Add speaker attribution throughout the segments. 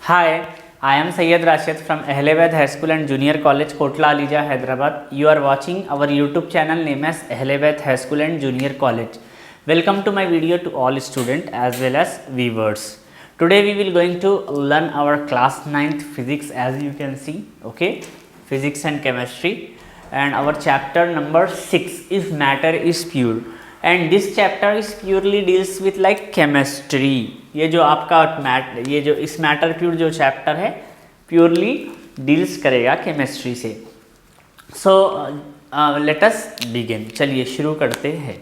Speaker 1: Hi, I am Syed Rashid from Ahlewaid High School and Junior College, Kotla Alija, Hyderabad. You are watching our YouTube channel named as Ahlewaid High School and Junior College. Welcome to my video to all students as well as viewers. Today we will going to learn our class 9th physics, as you can see, okay, physics and chemistry, and our chapter number 6 is matter is pure. And this chapter is purely deals with like chemistry. ये जो आपका ये जो इस matter pure जो chapter है purely deals करेगा chemistry से. So let us begin. चलिए शुरू करते हैं.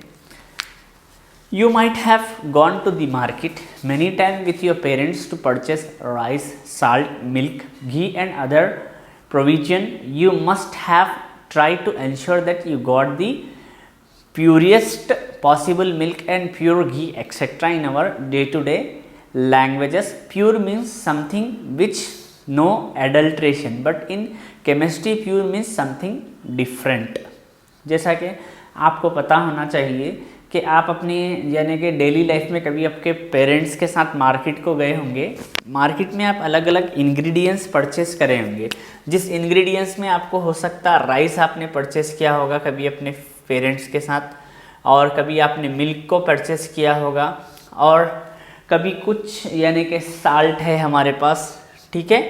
Speaker 1: You might have gone to the market many times with your parents to purchase rice, salt, milk, ghee and other provision. You must have tried to ensure that you got the purest possible milk and pure ghee etc. in our day-to-day languages. Pure means something which no adulteration, but in chemistry pure means something different. जैसा कि आपको पता होना चाहिए कि आप अपनी यानी कि डेली लाइफ में कभी आपके पेरेंट्स के साथ मार्केट को गए होंगे. मार्केट में आप अलग अलग इंग्रेडिएंट्स परचेस करे होंगे. जिस इंग्रेडिएंट्स में आपको हो सकता है राइस आपने परचेस किया होगा कभी अपने पेरेंट्स के साथ, और कभी आपने मिल्क को परचेस किया होगा, और कभी कुछ यानी कि साल्ट है हमारे पास, ठीक है,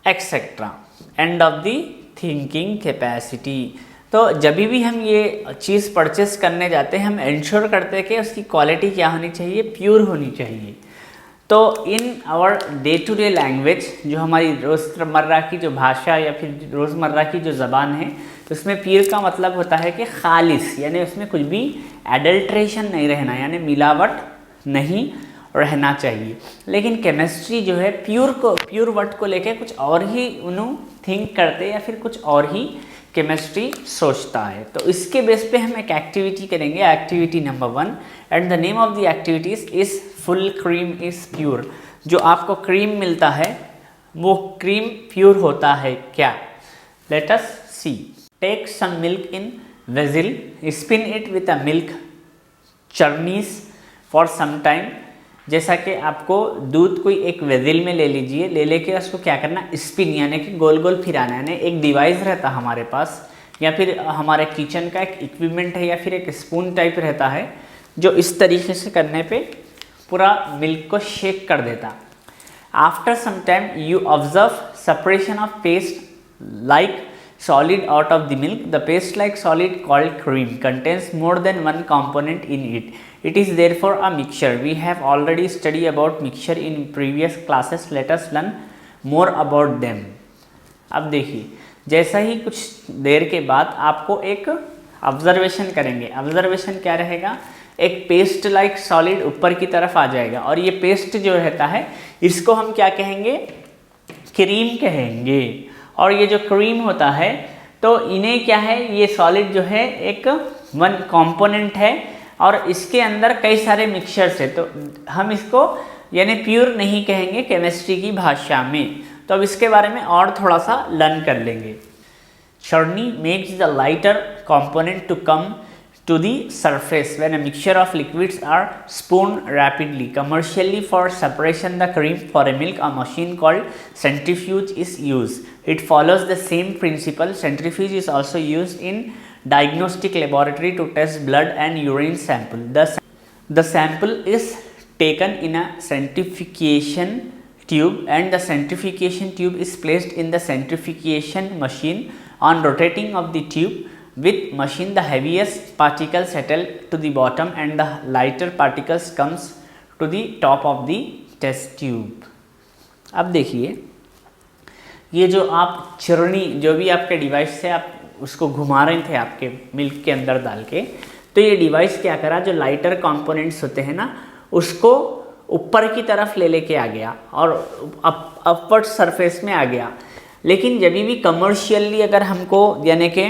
Speaker 1: etcetera. End of the thinking capacity. तो जब भी हम ये चीज़ परचेस करने जाते हैं हम इंश्योर करते हैं कि उसकी क्वालिटी क्या होनी चाहिए, प्योर होनी चाहिए. तो in our day to day language, जो हमारी रोज़मर्रा की जो भाषा या फिर रोज़मर्रा की जो ज़बान है, तो उसमें प्योर का मतलब होता है कि खालिस, यानी उसमें कुछ भी एडल्ट्रेशन नहीं रहना, यानी मिलावट नहीं रहना चाहिए. लेकिन केमिस्ट्री जो है प्योर वर्ड को लेके कुछ और ही उन्होंने थिंक करते या फिर कुछ और ही केमिस्ट्री सोचता है. तो इसके बेस पे हम एक एक्टिविटी करेंगे, activity number 1, and the name of the activities is full cream is pure. जो आपको क्रीम मिलता है वो क्रीम प्योर होता है क्या? Let us see. Take some milk in vessel, spin it with a milk churners for some time. जैसा कि आपको दूध कोई एक वेजिल में ले लीजिए, ले लेके उसको क्या करना, स्पिन यानी कि गोल गोल फिराना. यानी एक डिवाइस रहता हमारे पास या फिर हमारे किचन का एक इक्विपमेंट है या फिर एक स्पून टाइप रहता है जो इस तरीके से करने पे पूरा मिल्क को शेक कर देता. After some time you observe separation of paste like solid out of the milk. The paste like solid called cream contains more than one component in it. It is therefore a mixture. We have already studied about mixture in previous classes. Let us learn more about them. अब देखिए, जैसा ही कुछ देर के बाद आपको एक observation करेंगे. Observation क्या रहेगा, एक पेस्ट लाइक सॉलिड ऊपर की तरफ आ जाएगा, और ये पेस्ट जो रहता है इसको हम क्या कहेंगे, क्रीम कहेंगे. और ये जो क्रीम होता है तो इन्हें क्या है, ये सॉलिड जो है एक वन कंपोनेंट है और इसके अंदर कई सारे मिक्सचर्स है. तो हम इसको यानी प्योर नहीं कहेंगे केमिस्ट्री की भाषा में. तो अब इसके बारे में और थोड़ा सा लर्न कर लेंगे. Churning makes the lighter component to come to the surface when a mixture of liquids are spun rapidly. Commercially, for separation the cream for a milk, a machine called centrifuge is used. It follows the same principle. Centrifuge is also used in diagnostic laboratory to test blood and urine sample. The sample is taken in a centrifugation tube and the centrifugation tube is placed in the centrifugation machine. On rotating of the tube with machine, the heaviest particles settle to the bottom and the lighter particles comes to the top of the test tube. अब देखिए, ये जो आप चरनी जो भी आपके device से आप उसको घुमा रहे थे आपके मिल्क के अंदर डाल के, तो ये डिवाइस क्या करा, जो लाइटर कंपोनेंट्स होते हैं ना उसको ऊपर की तरफ ले लेके आ गया और अपवर्ड सरफेस में आ गया. लेकिन जब भी कमर्शियली अगर हमको यानी कि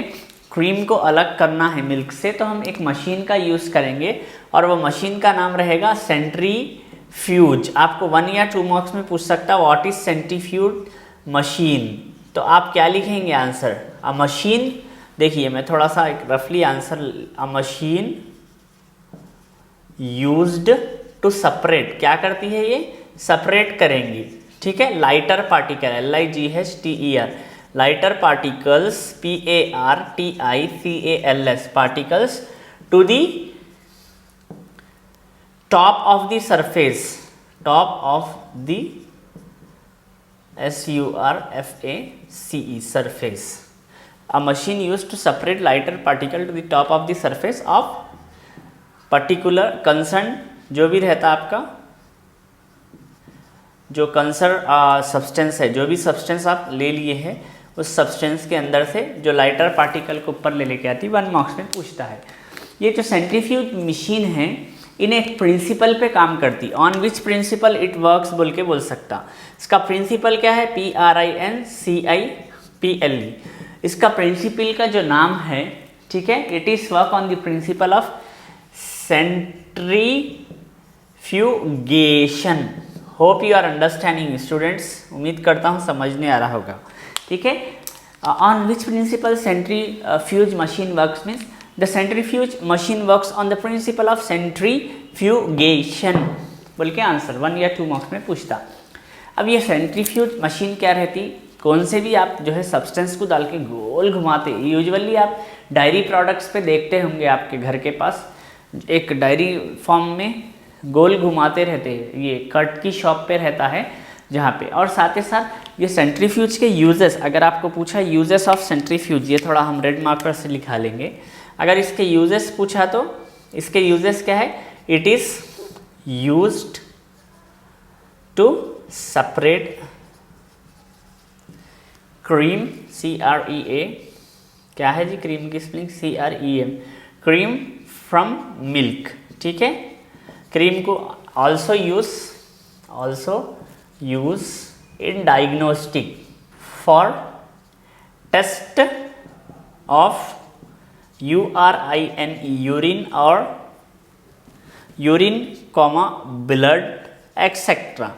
Speaker 1: क्रीम को अलग करना है मिल्क से, तो हम एक मशीन का यूज़ करेंगे और वो मशीन का नाम रहेगा सेंट्रीफ्यूज. आपको 1 या 2 मार्क्स में पूछ सकता है व्हाट इज सेंट्रीफ्यूज मशीन. तो आप क्या लिखेंगे आंसर, अ मशीन. देखिए मैं थोड़ा सा एक रफली answer, a machine used to separate, क्या करती है ये, सेपरेट करेंगी, ठीक है, lighter particle LIGHTER, lighter particles PARTICALS particles to the top of the surface SURFACE surface, a machine used to separate lighter particle to the top of the surface of particular concerned, जो भी रहता आपका जो concern substance है, जो भी substance आप ले लिए हैं उस सब्सटेंस के अंदर से जो लाइटर पार्टिकल को ऊपर ले लेके आती है, 1 मार्क्स में पूछता है। ये जो सेंट्रीफ्यूज मशीन है इन्हें एक प्रिंसिपल पे काम करती, on which principal it works बोल के बोल सकता। इसका प्रिंसिपल क्या है, PRINCIPLE। इसका प्रिंसिपल का जो नाम है, ठीक है, it is work on the principle of centrifugation. Hope you are understanding students, उम्मीद करता हूँ समझने आ रहा होगा, ठीक है। On which principle centrifuge machine works means the centrifuge machine works on the principle of centrifugation बोल के आंसर 1 या 2 मार्क्स में पूछता। अब ये सेंट्रीफ्यूज मशीन क्या रहती, कौन से भी आप जो है सब्सटेंस को डाल के गोल घुमाते, यूजुअली आप डायरी प्रोडक्ट्स पे देखते होंगे, आपके घर के पास एक डायरी फॉर्म में गोल घुमाते रहते हैं, ये कट की शॉप पे रहता है जहाँ पे। और साथ ही साथ ये सेंट्रीफ्यूज के यूजेस, अगर आपको पूछा यूजेस ऑफ सेंट्रीफ्यूज, ये थोड़ा हम रेड मार्कर से लिखा लेंगे। अगर इसके यूजेस पूछा तो इसके यूजेस क्या है, it is used to separate cream, CREA, क्या है जी क्रीम की spelling, CREM, cream from milk, ठीक है। क्रीम को also use in diagnostic for test of URINE urine और urine comma blood etcetera,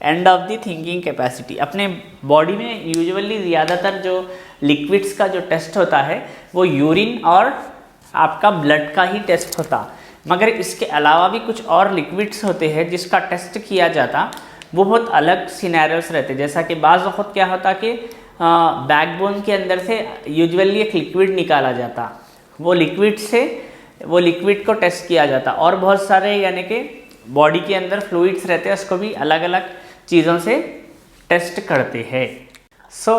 Speaker 1: end of the thinking capacity. अपने body में यूजुअली ज़्यादातर जो लिक्विड्स का जो टेस्ट होता है वो यूरिन और आपका ब्लड का ही टेस्ट होता, मगर इसके अलावा भी कुछ और लिक्विड्स होते हैं जिसका टेस्ट किया जाता, वो बहुत अलग सिनेरियोस रहते। जैसा कि बाज़ वक़्त क्या होता कि बैकबोन के अंदर से यूजुअली एक लिक्विड निकाला जाता, वो लिक्विड को टेस्ट किया जाता, और बहुत सारे यानी कि बॉडी के अंदर फ्लूइड्स रहते हैं, उसको भी अलग अलग चीज़ों से टेस्ट करते हैं। So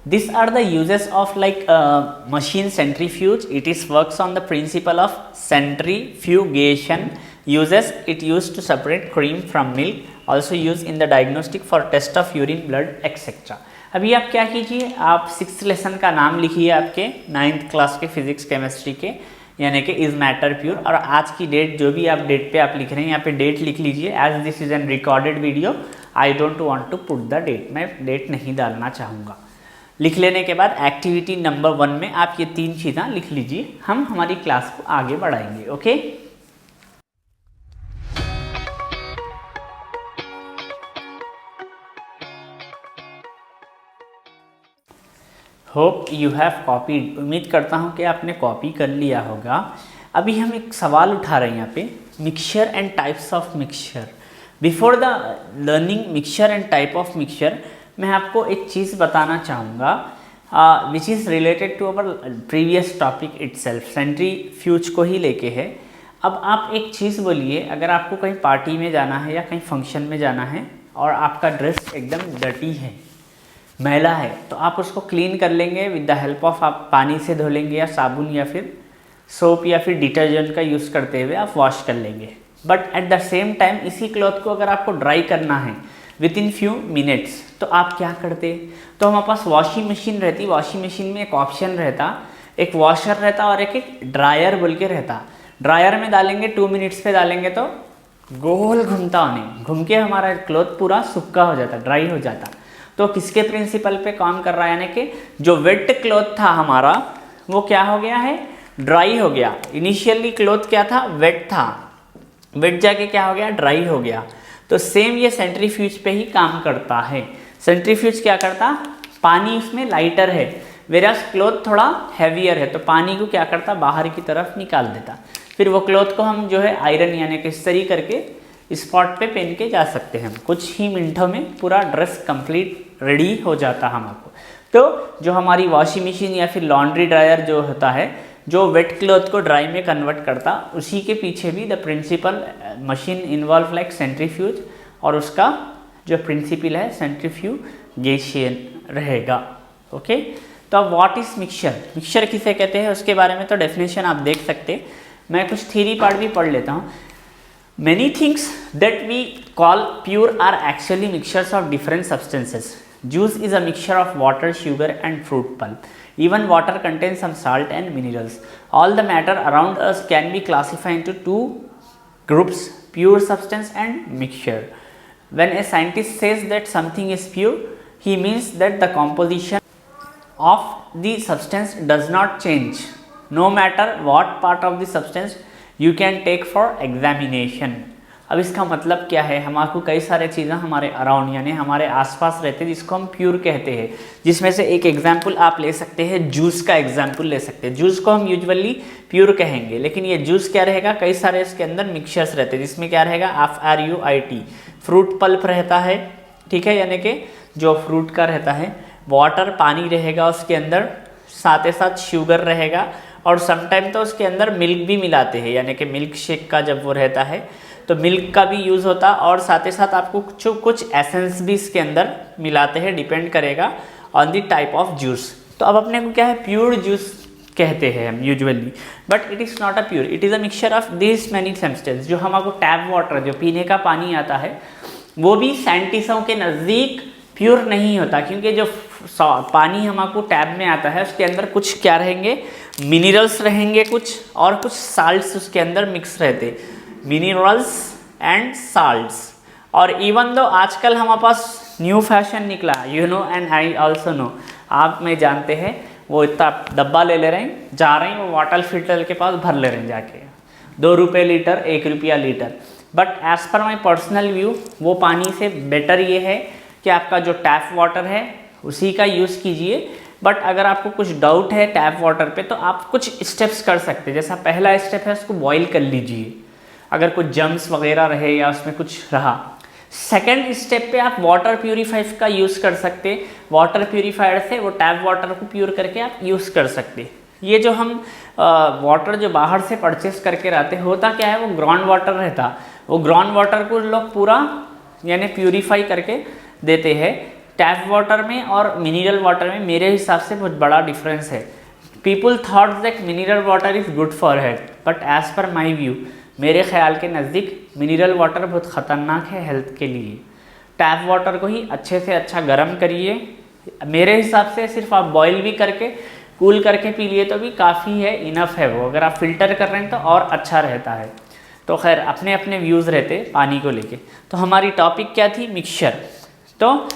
Speaker 1: this are the uses of like machine centrifuge, it is works on the principle of centrifugation. uses, it used to separate cream from milk, also used in the diagnostic for test of urine, blood etc. अभी आप क्या कीजिए, आप 6th lesson का नाम लिखिए आपके 9th class के फिजिक्स केमिस्ट्री के, यानी कि इज मैटर प्योर, और आज की डेट जो भी आप डेट पे आप लिख रहे हैं यहाँ पे डेट लिख लीजिए। As this is an recorded video I don't want to put the date, मैं डेट नहीं डालना चाहूँगा। लिख लेने के बाद एक्टिविटी नंबर 1 में आप ये 3 चीज़ें लिख लीजिए, हम हमारी क्लास को आगे बढ़ाएंगे। Okay, hope you have copied, उम्मीद करता हूँ कि आपने कॉपी कर लिया होगा। अभी हम एक सवाल उठा रहे हैं यहाँ पे, mixture and types of mixture. Before the learning mixture and type of mixture, मैं आपको एक चीज़ बताना चाहूँगा which is related to our previous topic itself, centrifuge को ही लेके है। अब आप एक चीज़ बोलिए, अगर आपको कहीं पार्टी में जाना है या कहीं फंक्शन में जाना है और आपका ड्रेस एकदम डर्टी है, मैला है, तो आप उसको क्लीन कर लेंगे विद द हेल्प ऑफ, आप पानी से धो लेंगे या साबुन या फिर सोप या फिर डिटर्जेंट का यूज़ करते हुए आप वॉश कर लेंगे। But at the same time इसी क्लॉथ को अगर आपको ड्राई करना है विद इन फ्यू मिनट्स, तो आप क्या करते, तो हमारे पास वॉशिंग मशीन रहती, वॉशिंग मशीन में एक ऑप्शन रहता, एक वॉशर रहता और एक ड्रायर बोल के रहता। ड्रायर में डालेंगे 2 मिनट्स पे डालेंगे तो गोल घूमता होने, घूम के हमारा क्लॉथ पूरा सूखा हो जाता, ड्राई हो जाता। तो किसके प्रिंसिपल पे काम कर रहा है, यानी कि जो वेट क्लॉथ था हमारा वो क्या हो गया है, ड्राई हो गया। इनिशियली क्लॉथ क्या था, वेट था, वेट जाके क्या हो गया, ड्राई हो गया। तो सेम ये सेंट्रीफ्यूज पे ही काम करता है। सेंट्रीफ्यूज क्या करता, पानी उसमें लाइटर है, वेरास क्लॉथ थोड़ा हैवियर है, तो पानी को क्या करता, बाहर की तरफ निकाल देता। फिर वो क्लॉथ को हम जो है आयरन यानी कि सही करके स्पॉट पे पहन के जा सकते हैं हम। कुछ ही मिनटों में पूरा ड्रेस कंप्लीट रेडी हो जाता है हमारे। तो जो हमारी वॉशिंग मशीन या फिर लॉन्ड्री ड्रायर जो होता है, जो वेट क्लॉथ को ड्राई में कन्वर्ट करता, उसी के पीछे भी the principle machine involve like centrifuge, और उसका जो प्रिंसिपल है सेंट्रीफ्यूगेशन रहेगा। ओके, तो अब व्हाट इज मिक्सचर, मिक्सचर किसे कहते हैं उसके बारे में तो डेफिनेशन आप देख सकते। मैं कुछ थ्योरी पार्ट भी पढ़ लेता हूँ। Many things that we call pure are actually mixtures of different substances. Juice is a mixture of water, sugar and fruit pulp. Even water contains some salt and minerals. All the matter around us can be classified into two groups, pure substance and mixture. When a scientist says that something is pure, he means that the composition of the substance does not change, no matter what part of the substance you can take for examination. अब इसका मतलब क्या है, हमारे कई सारे चीज़ें हमारे अराउंड यानी हमारे आसपास रहते हैं जिसको हम प्योर कहते हैं, जिसमें से एक एग्जाम्पल आप ले सकते हैं, जूस का एग्जाम्पल ले सकते हैं। जूस को हम यूजुअली प्योर कहेंगे, लेकिन ये जूस क्या रहेगा, कई सारे इसके अंदर मिक्सचर्स रहते हैं, जिसमें क्या रहेगा FRUIT, फ्रूट पल्प रहता है, ठीक है, यानी कि जो फ्रूट का रहता है, वाटर पानी रहेगा उसके अंदर, साथ ही साथ शुगर रहेगा, और समटाइम तो उसके अंदर मिल्क भी मिलाते हैं, यानी कि मिल्क शेक का जब वो रहता है तो मिल्क का भी यूज़ होता, और साथ ही साथ आपको कुछ एसेंस भी इसके अंदर मिलाते हैं, डिपेंड करेगा on the type of juice. तो अब अपने को क्या है, प्योर जूस कहते हैं हम usually, but it is not a pure, it is a mixture of this many substance. जो हमारे टैप वाटर, जो पीने का पानी आता है, वो भी साइंटिस्टों के नज़दीक प्योर नहीं होता, क्योंकि जो पानी हमारे टैब में आता है उसके अंदर कुछ क्या रहेंगे, मिनरल्स रहेंगे कुछ, और कुछ साल्ट्स उसके अंदर मिक्स रहते, मिनरल्स एंड साल्ट्स। और इवन दो आजकल हमारे पास न्यू फैशन निकला, you know and I also know, आप में जानते हैं, वो इतना डब्बा ले रहे हैं, जा रहे हैं वो वाटर फिल्टर के पास भर ले रहे हैं जाके, 2 रुपये लीटर, 1 रुपया litre. But as per my personal view, वो पानी से बेटर ये है कि आपका जो टैप वाटर है उसी का यूज़ कीजिए। बट अगर आपको कुछ डाउट है टैप वाटर पे, तो आप कुछ स्टेप्स कर सकते हैं। जैसा पहला स्टेप है, उसको बॉईल कर लीजिए अगर कुछ जम्स वगैरह रहे या उसमें कुछ रहा। सेकेंड स्टेप पे आप वाटर प्यूरीफायर का यूज़ कर सकते, वाटर प्यूरीफायर से वो टैप वाटर को प्योर करके आप यूज़ कर सकते। ये जो हम वाटर जो बाहर से परचेस करके लाते, होता क्या है, वो ग्राउंड वाटर रहता, वो ग्राउंड वाटर को लोग पूरा यानी प्यूरीफाई करके देते हैं। टैप वाटर में और मिनरल वाटर में मेरे हिसाब से बहुत बड़ा डिफरेंस है। People thought that mineral water is good for health, but as per my view, मेरे ख्याल के नज़दीक मिनरल वाटर बहुत ख़तरनाक है हेल्थ के लिए। टैप वाटर को ही अच्छे से अच्छा गर्म करिए, मेरे हिसाब से सिर्फ आप बॉईल भी करके कूल करके पी लिए तो भी काफ़ी है, इनफ है वो। अगर आप फिल्टर कर रहे हैं तो और अच्छा रहता है। तो खैर अपने अपने व्यूज़ रहते पानी को लेके। तो हमारी टॉपिक क्या थी, मिक्सचर। तो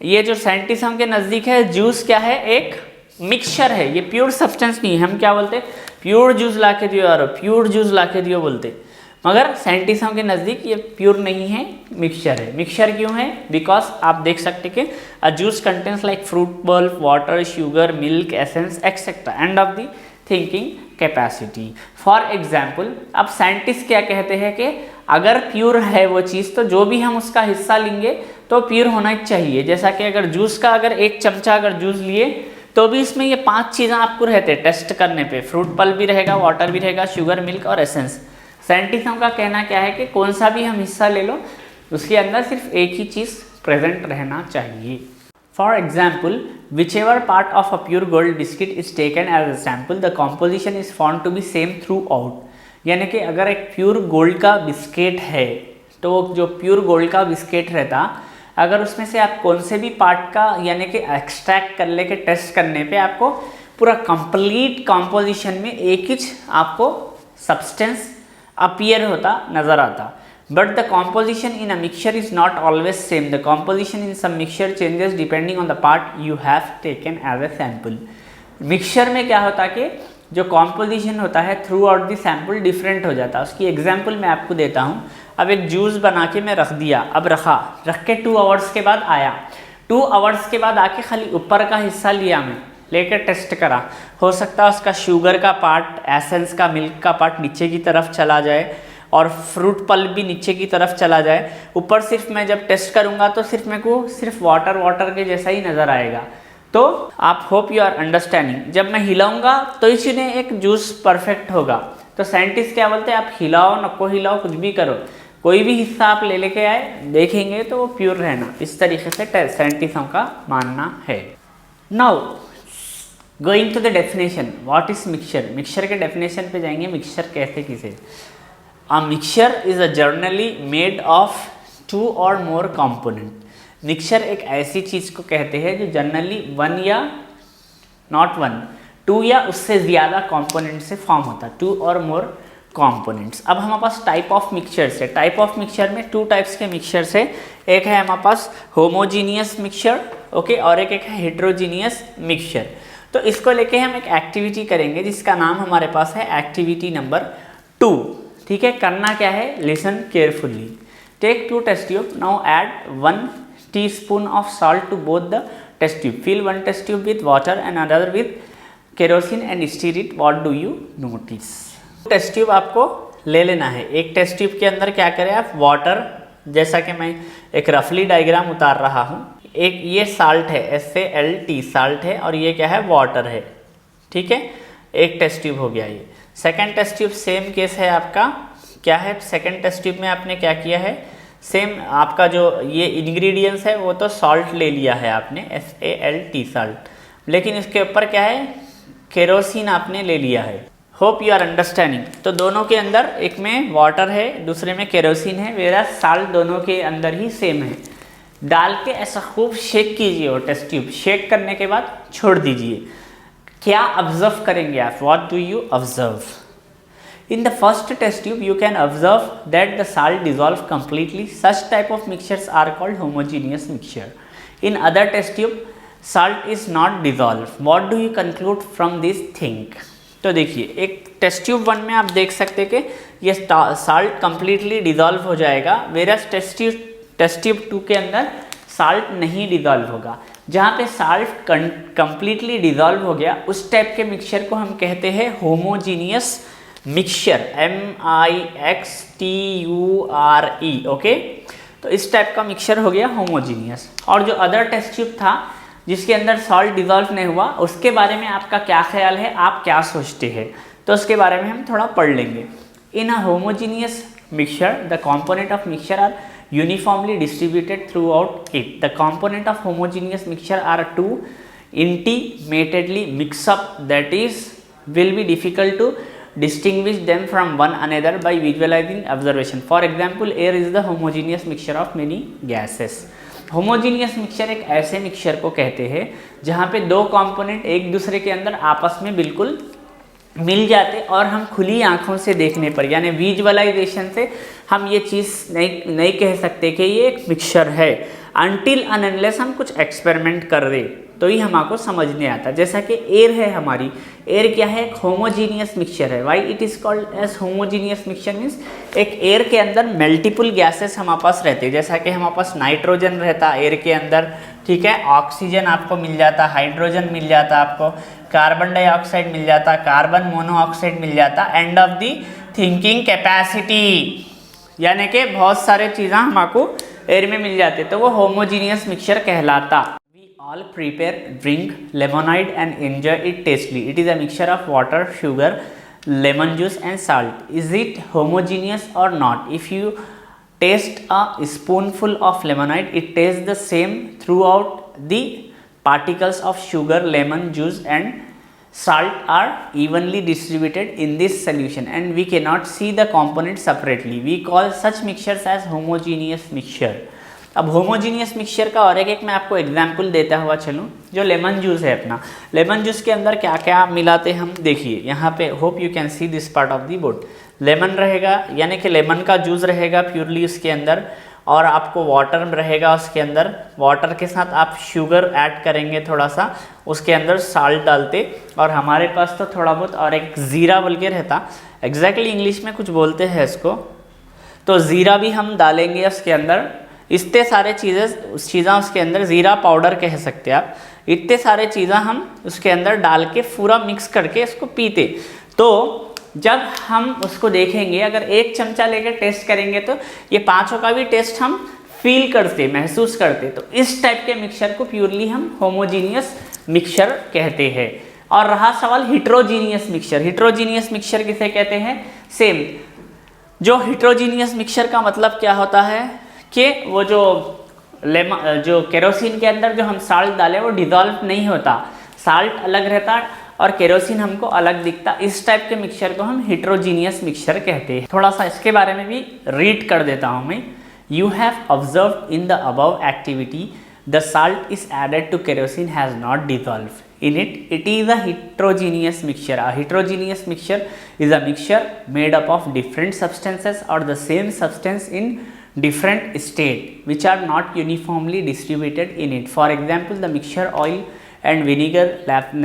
Speaker 1: ये जो साइंटिस्टों के नज़दीक है, जूस क्या है, एक मिक्सचर है, ये प्योर सब्सटेंस नहीं है। हम क्या बोलते, प्योर जूस ला के दियो यार, प्योर जूस ला के दियो बोलते, मगर साइंटिस्टों के नज़दीक ये प्योर नहीं है, मिक्सचर है। मिक्सचर क्यों है, बिकॉज आप देख सकते कि a juice contains like fruit pulp, water, sugar, milk, essence etcetera end of the thinking capacity. For example, अब साइंटिस्ट क्या कहते हैं कि अगर प्योर है वो चीज़, तो जो भी हम उसका हिस्सा लेंगे तो प्योर होना चाहिए। जैसा कि अगर जूस का अगर 1 चमचा अगर जूस लिए तो भी इसमें ये 5 चीज़ें आपको रहते हैं टेस्ट करने पे, फ्रूट पल्प भी रहेगा, वाटर भी रहेगा, शुगर, मिल्क और एसेंस। साइंटिस्टों का कहना क्या है कि कौन सा भी हम हिस्सा ले लो, उसके अंदर सिर्फ एक ही चीज़ प्रेजेंट रहना चाहिए। For example, whichever part of a pure gold biscuit is taken as a sample, the composition is found to be same throughout। यानी कि अगर एक प्योर गोल्ड का बिस्किट है, तो जो प्योर गोल्ड का बिस्किट रहता, अगर उसमें से आप कौन से भी पार्ट का यानी कि एक्सट्रैक्ट कर ले के टेस्ट करने पे आपको पूरा कंप्लीट कॉम्पोजिशन में एक ही आपको सब्सटेंस अपीयर होता नज़र आता। But the composition in a mixture is not always same. The composition in some mixture changes depending on the part you have taken as a sample। Mixture में क्या होता कि जो कॉम्पोजिशन होता है through out the sample different हो जाता है। उसकी एग्जांपल मैं आपको देता हूँ। अब एक जूस बना के मैं रख दिया, अब रख के 2 आवर्स के बाद आया, 2 आवर्स के बाद आके खाली ऊपर का हिस्सा लिया, मैं लेकर टेस्ट करा, हो सकता है उसका शुगर का पार्ट, एसेंस का, मिल्क का पार्ट नीचे की तरफ चला जाए, और फ्रूट पल्प भी नीचे की तरफ चला जाए। ऊपर सिर्फ मैं जब टेस्ट करूँगा तो सिर्फ मेरे को सिर्फ वाटर के जैसा ही नज़र आएगा। तो आप होप यू आर अंडरस्टैंडिंग। जब मैं हिलाऊंगा तो इसमें एक जूस परफेक्ट होगा। तो साइंटिस्ट क्या बोलते हैं, आप हिलाओ नको हिलाओ कुछ भी करो, कोई भी हिस्सा आप ले लेके आए देखेंगे तो वो प्योर रहना, इस तरीके से साइंटिस्टों का मानना है। Now going to the definition, what is mixture. Mixture के डेफिनेशन पे जाएंगे। मिक्सचर कहते किसे। A mixture is a generally made of 2 or more component. Mixture एक ऐसी चीज़ को कहते हैं जो जनरली 1 या नॉट 1 2 या उससे ज़्यादा कंपोनेंट से फॉर्म होता है, 2 और मोर कंपोनेंट्स। अब हमारे पास टाइप ऑफ मिक्सचर्स है। टाइप ऑफ मिक्सचर में 2 टाइप्स के मिक्सचर्स है। एक है हमारे पास होमोजीनियस मिक्सचर, ओके, और एक है हेट्रोजीनियस मिक्सचर। तो इसको लेके हम एक एक्टिविटी करेंगे जिसका नाम हमारे पास है एक्टिविटी नंबर 2। ठीक है, करना क्या है, listen carefully. Take 2 test tube, now add 1 teaspoon of salt to both the test tube. Fill one test tube with water and another with kerosene and stir it. What do you notice? Test tube आपको ले लेना है। एक test tube के अंदर क्या करें आप, वाटर, जैसा कि मैं एक रफली डायग्राम उतार रहा हूँ। एक ये साल्ट है, SALT साल्ट है, और ये क्या है, वाटर है। ठीक है, एक टेस्ट ट्यूब हो गया। ये second test tube same case है आपका। क्या है, सेकेंड टेस्ट ट्यूब में आपने क्या किया है, सेम आपका जो ये इंग्रेडिएंट्स है वो तो सॉल्ट ले लिया है आपने, SALT साल्ट, लेकिन इसके ऊपर क्या है, केरोसिन आपने ले लिया है। Hope you are understanding. तो दोनों के अंदर एक में वाटर है, दूसरे में केरोसिन है, वेरा साल्ट दोनों के अंदर ही सेम है। डाल के ऐसा खूब शेक कीजिए वो टेस्ट ट्यूब। शेक करने के बाद छोड़ दीजिए। क्या ऑब्जर्व करेंगे आप, what do you observe. In the first test tube, you can observe that the salt dissolves completely. Such type of mixtures are called homogeneous mixture. In other test tube, salt is not dissolved. What do you conclude from this thing? तो देखिए, एक test tube 1 में आप देख सकते हैं कि ये साल्ट completely डिजॉल्व हो जाएगा, वेरस टेस्ट ट्यूब 2 के अंदर साल्ट नहीं डिजॉल्व होगा। जहाँ पे साल्ट completely डिजॉल्व हो गया उस टाइप के मिक्सचर को हम कहते हैं होमोजीनियस मिक्सचर, MIXTURE, ओके। तो इस टाइप का मिक्सचर हो गया होमोजीनियस। और जो अदर टेस्ट ट्यूब था जिसके अंदर सॉल्ट डिजॉल्व नहीं हुआ, उसके बारे में आपका क्या ख्याल है, आप क्या सोचते हैं, तो उसके बारे में हम थोड़ा पढ़ लेंगे। In a homogeneous mixture the component of mixture are uniformly distributed throughout it. The component of homogeneous mixture are too intimately mix up, that is will be difficult to distinguish them from one another by visualizing observation. For example, air is the homogeneous mixture of many gases. Homogeneous mixture एक ऐसे mixture को कहते हैं जहाँ पे 2 component एक दूसरे के अंदर आपस में बिल्कुल मिल जाते और हम खुली आंखों से देखने पर, यानी विजुअलाइजेशन से हम ये चीज़ नहीं कह सकते कि ये एक मिक्सचर है, अनटिल अनलेस हम कुछ एक्सपेरिमेंट कर रहे तो ही हमको समझ नहीं आता। जैसा कि एयर है, हमारी एयर क्या है, एक होमोजीनियस मिक्सचर है। Why it is called as homogeneous mixture means एक एयर के अंदर मल्टीपल गैसेस हमारे पास रहते हैं। जैसा कि हमारे पास नाइट्रोजन रहता एयर के अंदर, ठीक है, ऑक्सीजन आपको मिल जाता, हाइड्रोजन मिल जाता, आपको कार्बन डाइऑक्साइड मिल जाता, कार्बन मोनोऑक्साइड मिल जाता, end of the thinking capacity, यानी कि बहुत सारे चीज़ें हमको एयर में मिल जाते, तो वो होमोजीनियस मिक्सचर कहलाता। All prepare drink lemonade and enjoy it tastily. It is a mixture of water, sugar, lemon juice and salt. Is it homogeneous or not? If you taste a spoonful of lemonade, it tastes the same throughout. The particles of sugar, lemon juice and salt are evenly distributed in this solution and we cannot see the components separately. We call such mixtures as homogeneous mixture. अब homogeneous mixture का और एक मैं आपको example देता हुआ चलूँ। जो लेमन जूस है अपना, लेमन जूस के अंदर क्या क्या मिलाते हम देखिए यहाँ पे, hope you can see this part of the board. Lemon रहेगा, यानी कि लेमन का जूस रहेगा प्योरली उसके अंदर, और आपको वाटर रहेगा उसके अंदर। वाटर के साथ आप शुगर ऐड करेंगे थोड़ा सा, उसके अंदर साल्ट डालते, और हमारे पास तो थोड़ा बहुत और एक ज़ीरा बोल के रहता, एग्जैक्टली इंग्लिश में कुछ बोलते हैं इसको, तो ज़ीरा भी हम डालेंगे उसके अंदर। इतने सारे चीज़ें उसके अंदर, ज़ीरा पाउडर कह सकते हैं आप, इतने सारे चीज़ें हम उसके अंदर डाल के पूरा मिक्स करके इसको पीते। तो जब हम उसको देखेंगे, अगर 1 चमचा लेकर टेस्ट करेंगे तो ये पांचों का भी टेस्ट हम फील करते, महसूस करते। तो इस टाइप के मिक्सचर को प्योरली हम होमोजीनियस मिक्सचर कहते हैं। और रहा सवाल हिट्रोजीनियस मिक्सचर। हिट्रोजीनियस मिक्सचर किसे कहते हैं? सेम, जो हिट्रोजीनियस मिक्सचर का मतलब क्या होता है कि वो जो केरोसिन के अंदर जो हम साल्ट डालें वो डिजॉल्व नहीं होता, साल्ट अलग रहता और केरोसिन हमको अलग दिखता। इस टाइप के मिक्सचर को हम हिट्रोजीनियस मिक्सचर कहते हैं। थोड़ा सा इसके बारे में भी रीड कर देता हूँ मैं। You have observed in the above activity, the salt is added to kerosene has not dissolved in it. It is a heterogeneous mixture. A heterogeneous mixture is a mixture made up of different substances or the same substance in different state which are not uniformly distributed in it. For example, the mixture oil and vinegar,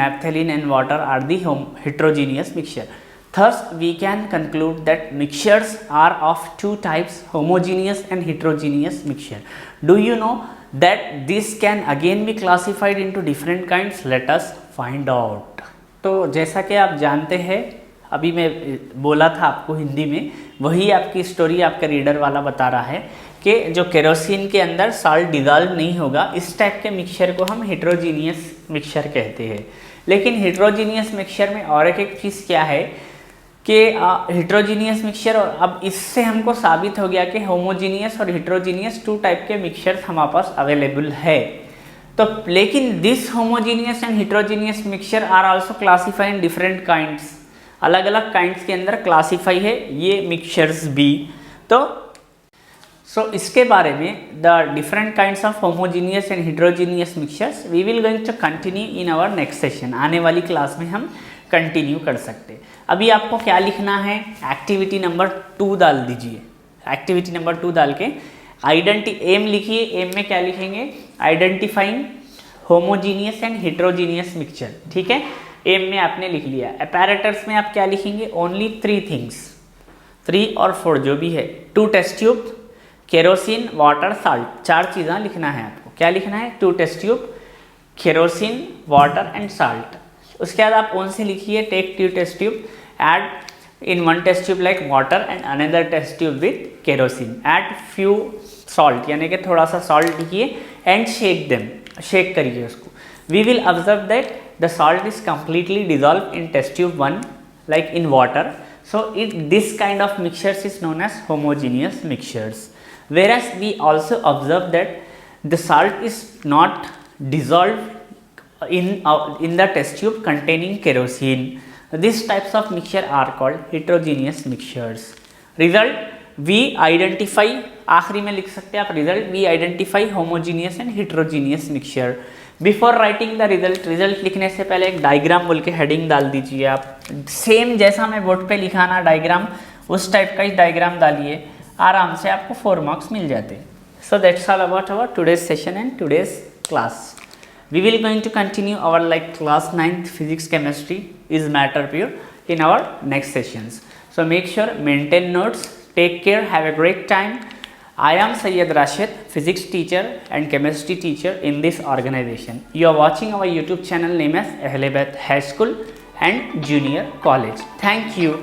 Speaker 1: naphthalene and water are the heterogeneous mixture. Thus, we can conclude that mixtures are of two types, homogeneous and heterogeneous mixture. Do you know that this can again be classified into different kinds? Let us find out. तो जैसा कि आप जानते हैं, अभी मैं बोला था आपको हिंदी में, वही आपकी स्टोरी आपका रीडर वाला बता रहा है कि जो केरोसिन के अंदर साल्ट डिजॉल्व नहीं होगा, इस टाइप के मिक्सचर को हम हेट्रोजीनियस मिक्सचर कहते हैं। लेकिन हेट्रोजीनियस मिक्सचर में और एक चीज़ क्या है कि हेट्रोजीनियस मिक्सचर, और अब इससे हमको साबित हो गया कि होमोजीनियस और हेट्रोजीनियस 2 टाइप के मिक्सचर्स हमारे पास अवेलेबल है। तो लेकिन this homogeneous and heterogeneous mixture are also classified in different kinds, अलग अलग काइंड्स के अंदर क्लासीफाई है ये मिक्सचर्स भी। तो इसके बारे में the different kinds of homogeneous and heterogeneous mixtures we will going to continue in our next session. आने वाली क्लास में हम कंटिन्यू कर सकते। अभी आपको क्या लिखना है? एक्टिविटी नंबर 2 डाल दीजिए। एक्टिविटी नंबर 2 डाल के एम लिखिए। एम में क्या लिखेंगे? Identifying homogeneous and heterogeneous mixture. ठीक है, एम में आपने लिख लिया। अपैरेटस में आप क्या लिखेंगे? ओनली 3 थिंग्स, 3 और 4 जो भी है, 2 test tube, kerosene, water, salt, 4 चीज़ें लिखना है आपको। क्या लिखना है? 2 test tube, kerosene, water and salt. उसके बाद आप ओन से लिखिए, take 2 test tube, add in 1 test tube like water and another test tube with kerosene, add few salt, यानी कि थोड़ा सा सॉल्ट लिखिए, एंड शेक देम, शेक करिए उसको। We will observe that the salt is completely dissolve in test tube 1 like in water. So this kind of mixtures is known as homogeneous mixtures. Whereas we also observe that the salt is not dissolved in the test tube containing kerosene. These types of mixture are called heterogeneous mixtures. Result, we identify, आखिरी में लिख सकते हैं आप result, we identify homogeneous and heterogeneous mixture. Before writing the result लिखने से पहले एक डायग्राम बोल के हेडिंग डाल दीजिए आप। सेम जैसा मैं बोर्ड पे लिखा ना डायग्राम, उस टाइप का ही डायग्राम डालिए, आराम से आपको 4 मार्क्स मिल जाते। So that's all about our today's session and today's class. We will going to continue our like class 9th physics chemistry is matter pure in our next sessions. So make sure maintain notes, take care, have a great time. I am Syed Rashid, physics teacher and chemistry teacher in this organization. You are watching our YouTube channel name as Ahlebeth High School and Junior College. Thank you.